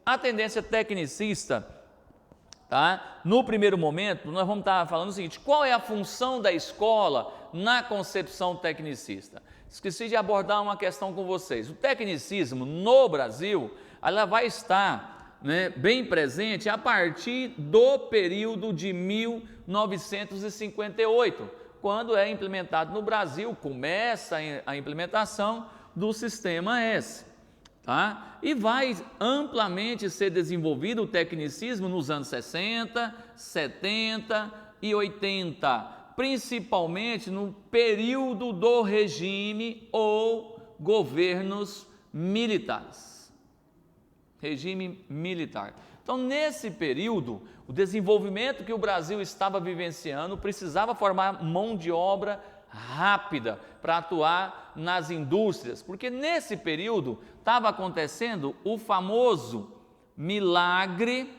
A tendência tecnicista, tá? No primeiro momento, nós vamos estar falando o seguinte: qual é a função da escola na concepção tecnicista? Esqueci de abordar uma questão com vocês. O tecnicismo no Brasil, ela vai estar, né, bem presente a partir do período de 1958, quando é implementado no Brasil, começa a implementação do Sistema S. Tá? E vai amplamente ser desenvolvido o tecnicismo nos anos 60, 70 e 80, principalmente no período do regime ou governos militares. Regime militar. Então, nesse período, o desenvolvimento que o Brasil estava vivenciando precisava formar mão de obra rápida para atuar nas indústrias, porque nesse período estava acontecendo o famoso milagre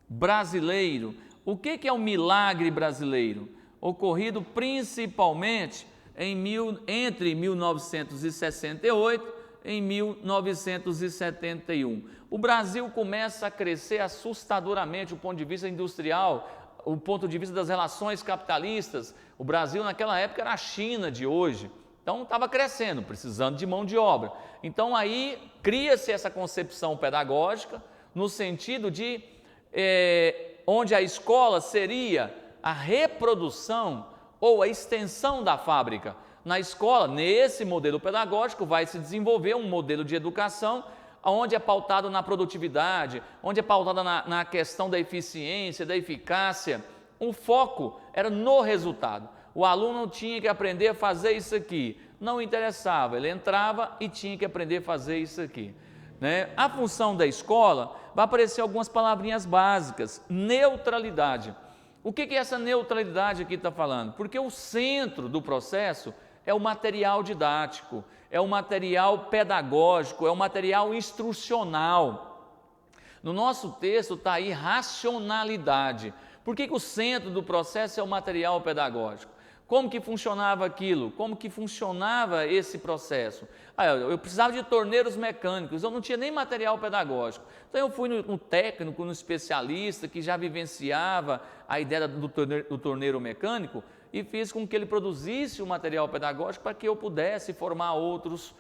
brasileiro. O que é o milagre brasileiro? Ocorrido principalmente entre 1968 e 1971. O Brasil começa a crescer assustadoramente do ponto de vista industrial, o ponto de vista das relações capitalistas. O Brasil naquela época era a China de hoje, então estava crescendo, precisando de mão de obra. Então aí cria-se essa concepção pedagógica no sentido de onde a escola seria a reprodução ou a extensão da fábrica. Na escola, nesse modelo pedagógico, vai se desenvolver um modelo de educação onde é pautado na produtividade, onde é pautado na questão da eficiência, da eficácia. O foco era no resultado. O aluno tinha que aprender a fazer isso aqui. Não interessava, ele entrava e tinha que aprender a fazer isso aqui. Né? A função da escola, vai aparecer algumas palavrinhas básicas. Neutralidade. O que essa neutralidade aqui está falando? Porque o centro do processo é o material didático, é o material pedagógico, é o material instrucional. No nosso texto está aí racionalidade. Por que o centro do processo é o material pedagógico? Como que funcionava aquilo? Como que funcionava esse processo? Eu precisava de torneiros mecânicos, eu não tinha nem material pedagógico. Então eu fui no técnico, no especialista que já vivenciava a ideia do torneiro mecânico e fiz com que ele produzisse o material pedagógico para que eu pudesse formar outros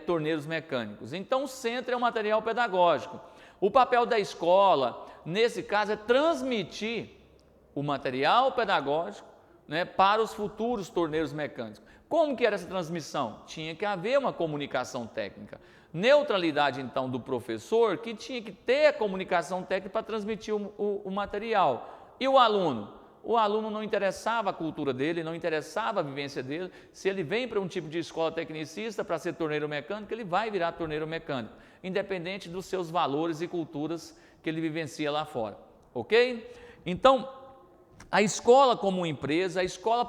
torneiros mecânicos. Então o centro é o material pedagógico. O papel da escola, nesse caso, é transmitir o material pedagógico, né, para os futuros torneiros mecânicos. Como que era essa transmissão? Tinha que haver uma comunicação técnica. Neutralidade, então, do professor, que tinha que ter a comunicação técnica para transmitir o material. E o aluno? O aluno não interessava a cultura dele, não interessava a vivência dele. Se ele vem para um tipo de escola tecnicista para ser torneiro mecânico, ele vai virar torneiro mecânico, independente dos seus valores e culturas que ele vivencia lá fora. Ok? Então, a escola como empresa, a escola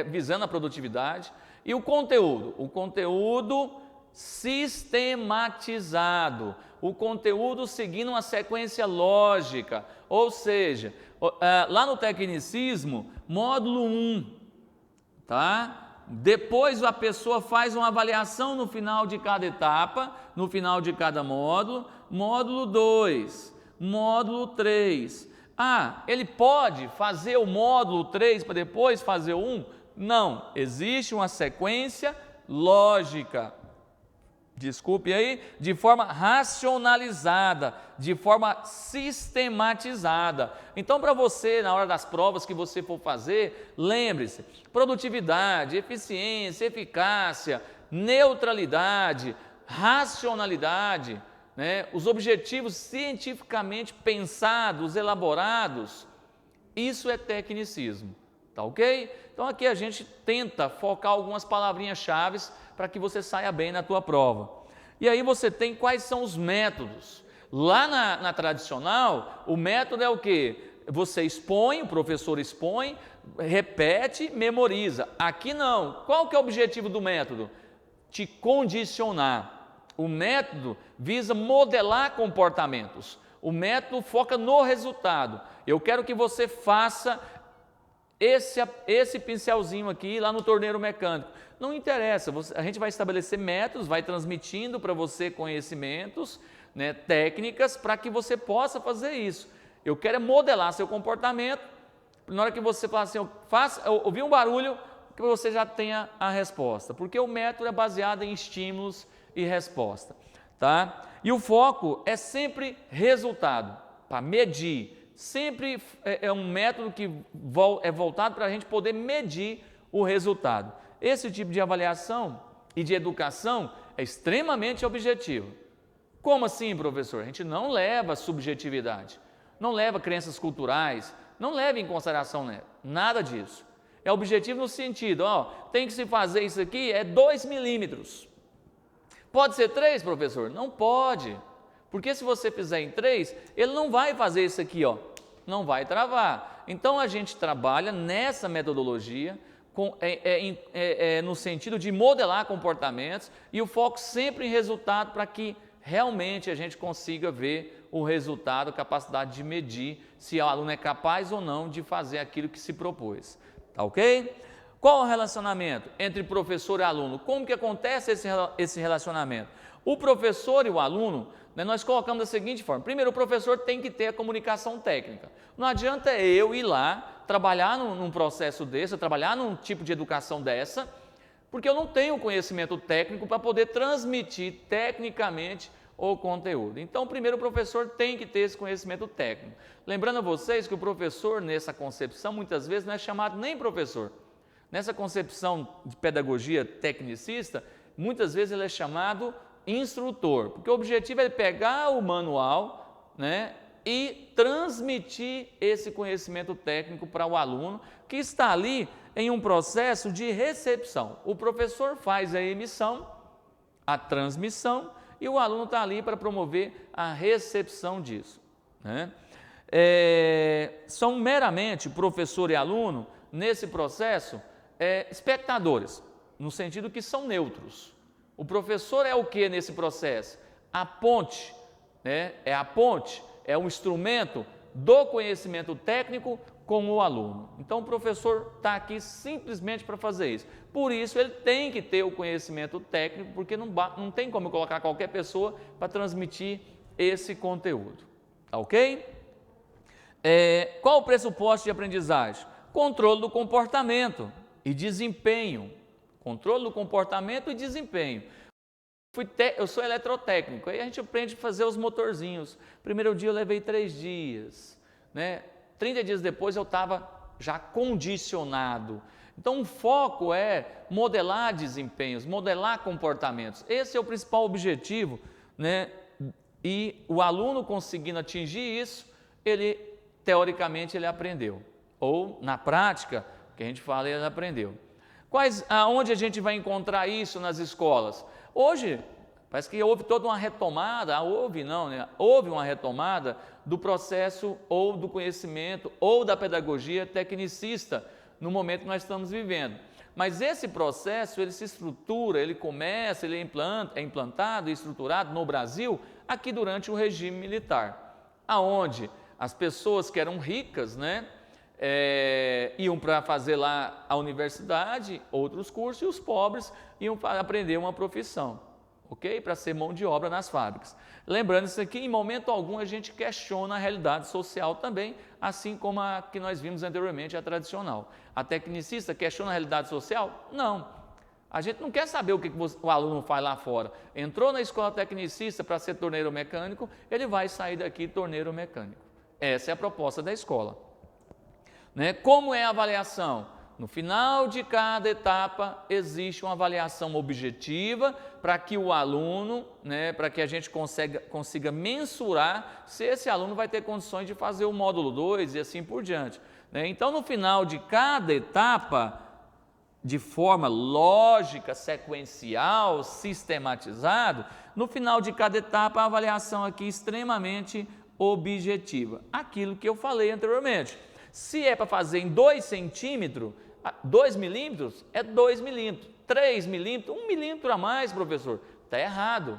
visando a produtividade e o conteúdo sistematizado, o conteúdo seguindo uma sequência lógica, ou seja, lá no tecnicismo, módulo 1, tá? Depois a pessoa faz uma avaliação no final de cada etapa, no final de cada módulo, módulo 2, módulo 3. Ele pode fazer o módulo 3 para depois fazer o 1? Não, existe uma sequência lógica, desculpe aí, de forma racionalizada, de forma sistematizada. Então, para você, na hora das provas que você for fazer, lembre-se, produtividade, eficiência, eficácia, neutralidade, racionalidade, né, os objetivos cientificamente pensados, elaborados, isso é tecnicismo, tá ok? Então aqui a gente tenta focar algumas palavrinhas-chave para que você saia bem na tua prova. E aí você tem quais são os métodos. Lá na tradicional, o método é o quê? Você expõe, o professor expõe, repete, memoriza. Aqui não. Qual que é o objetivo do método? Te condicionar. O método visa modelar comportamentos. O método foca no resultado. Eu quero que você faça esse pincelzinho aqui lá no torneiro mecânico. Não interessa, a gente vai estabelecer métodos, vai transmitindo para você conhecimentos, né, técnicas para que você possa fazer isso. Eu quero modelar seu comportamento, na hora que você fala assim, eu ouvi um barulho, que você já tenha a resposta, porque o método é baseado em estímulos e resposta, tá? E o foco é sempre resultado, para medir, sempre é um método que é voltado para a gente poder medir o resultado. Esse tipo de avaliação e de educação é extremamente objetivo. Como assim, professor? A gente não leva subjetividade, não leva crenças culturais, não leva em consideração nada disso. É objetivo no sentido, tem que se fazer isso aqui, é 2 milímetros. Pode ser 3, professor? Não pode, porque se você fizer em 3, ele não vai fazer isso aqui, não vai travar. Então a gente trabalha nessa metodologia, no sentido de modelar comportamentos e o foco sempre em resultado para que realmente a gente consiga ver o resultado, a capacidade de medir se o aluno é capaz ou não de fazer aquilo que se propôs. Tá ok? Qual o relacionamento entre professor e aluno? Como que acontece esse relacionamento? O professor e o aluno, né, nós colocamos da seguinte forma. Primeiro, o professor tem que ter a comunicação técnica. Não adianta eu ir lá, trabalhar num processo desse, trabalhar num tipo de educação dessa, porque eu não tenho conhecimento técnico para poder transmitir tecnicamente o conteúdo. Então, primeiro o professor tem que ter esse conhecimento técnico. Lembrando a vocês que o professor, nessa concepção, muitas vezes não é chamado nem professor. Nessa concepção de pedagogia tecnicista, muitas vezes ele é chamado instrutor, porque o objetivo é pegar o manual, né, e transmitir esse conhecimento técnico para o aluno que está ali em um processo de recepção. O professor faz a emissão, a transmissão, e o aluno está ali para promover a recepção disso, né? São meramente professor e aluno, nesse processo, espectadores, no sentido que são neutros. O professor é o que nesse processo? A ponte, né? É um instrumento do conhecimento técnico com o aluno. Então o professor está aqui simplesmente para fazer isso. Por isso ele tem que ter o conhecimento técnico, porque não tem como eu colocar qualquer pessoa para transmitir esse conteúdo. Tá ok? Qual o pressuposto de aprendizagem? Controle do comportamento e desempenho. Controle do comportamento e desempenho. Eu sou eletrotécnico, aí a gente aprende a fazer os motorzinhos. Primeiro dia eu levei 3 dias, né? 30 dias depois eu estava já condicionado. Então o foco é modelar desempenhos, modelar comportamentos. Esse é o principal objetivo, né? E o aluno conseguindo atingir isso, teoricamente ele aprendeu. Ou na prática, que a gente fala, ele aprendeu. Aonde a gente vai encontrar isso nas escolas? Hoje, parece que houve toda uma retomada, houve uma retomada do processo ou do conhecimento ou da pedagogia tecnicista no momento que nós estamos vivendo. Mas esse processo, ele se estrutura, ele é implantado e estruturado no Brasil, aqui durante o regime militar, aonde as pessoas que eram ricas, né, iam para fazer lá a universidade, outros cursos, e os pobres iam para aprender uma profissão, ok? Para ser mão de obra nas fábricas. Lembrando isso aqui, em momento algum a gente questiona a realidade social também, assim como a que nós vimos anteriormente, a tradicional. A tecnicista questiona a realidade social? Não. A gente não quer saber o que o aluno faz lá fora. Entrou na escola tecnicista para ser torneiro mecânico, ele vai sair daqui torneiro mecânico. Essa é a proposta da escola. Né? Como é a avaliação? No final de cada etapa existe uma avaliação objetiva para que o aluno, né, para que a gente consiga mensurar se esse aluno vai ter condições de fazer o módulo 2 e assim por diante. Né? Então, no final de cada etapa, de forma lógica, sequencial, sistematizado, no final de cada etapa a avaliação aqui é extremamente objetiva. Aquilo que eu falei anteriormente. Se é para fazer em 2 centímetros, 2 milímetros, é 2 milímetros. 3 milímetros, 1 milímetro a mais, professor. Está errado.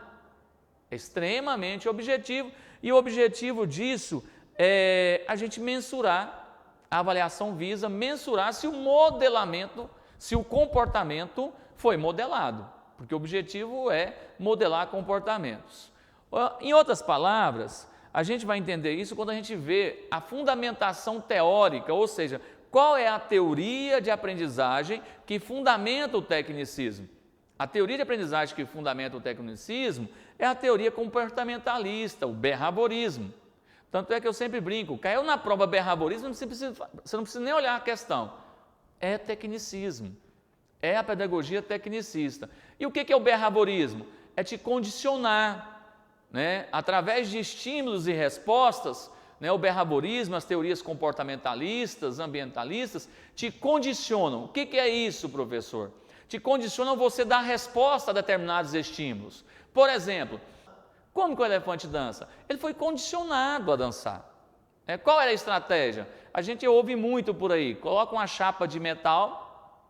É extremamente objetivo. E o objetivo disso é a gente mensurar, a avaliação visa mensurar se o modelamento, se o comportamento foi modelado. Porque o objetivo é modelar comportamentos. Em outras palavras, a gente vai entender isso quando a gente vê a fundamentação teórica, ou seja, qual é a teoria de aprendizagem que fundamenta o tecnicismo. A teoria de aprendizagem que fundamenta o tecnicismo é a teoria comportamentalista, o behaviorismo. Tanto é que eu sempre brinco, caiu na prova behaviorismo, você não precisa nem olhar a questão. É tecnicismo, é a pedagogia tecnicista. E o que é o behaviorismo? É te condicionar, né? Através de estímulos e respostas, né? O behaviorismo, as teorias comportamentalistas, ambientalistas, te condicionam. O que é isso, professor? Te condicionam você dar resposta a determinados estímulos. Por exemplo, como que o elefante dança? Ele foi condicionado a dançar. Qual era a estratégia? A gente ouve muito por aí, coloca uma chapa de metal,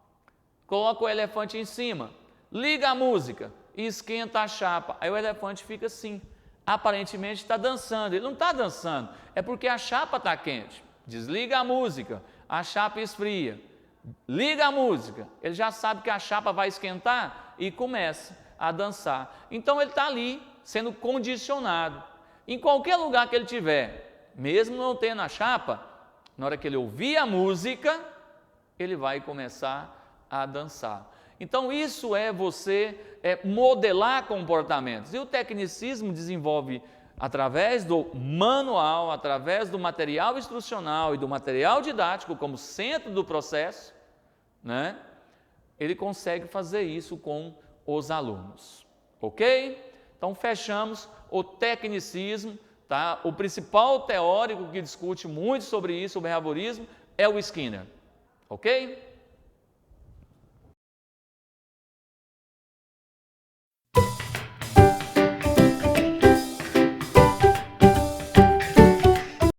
coloca o elefante em cima, liga a música e esquenta a chapa. Aí o elefante fica assim, aparentemente está dançando. Ele não está dançando, é porque a chapa está quente. Desliga a música, a chapa esfria. Liga a música, ele já sabe que a chapa vai esquentar e começa a dançar. Então ele está ali, sendo condicionado. Em qualquer lugar que ele estiver, mesmo não tendo a chapa, na hora que ele ouvir a música, ele vai começar a dançar. Então isso é você modelar comportamentos. E o tecnicismo desenvolve através do manual, através do material instrucional e do material didático como centro do processo, né? Ele consegue fazer isso com os alunos, ok? Então fechamos o tecnicismo, tá? O principal teórico que discute muito sobre isso, o behaviorismo, é o Skinner, ok?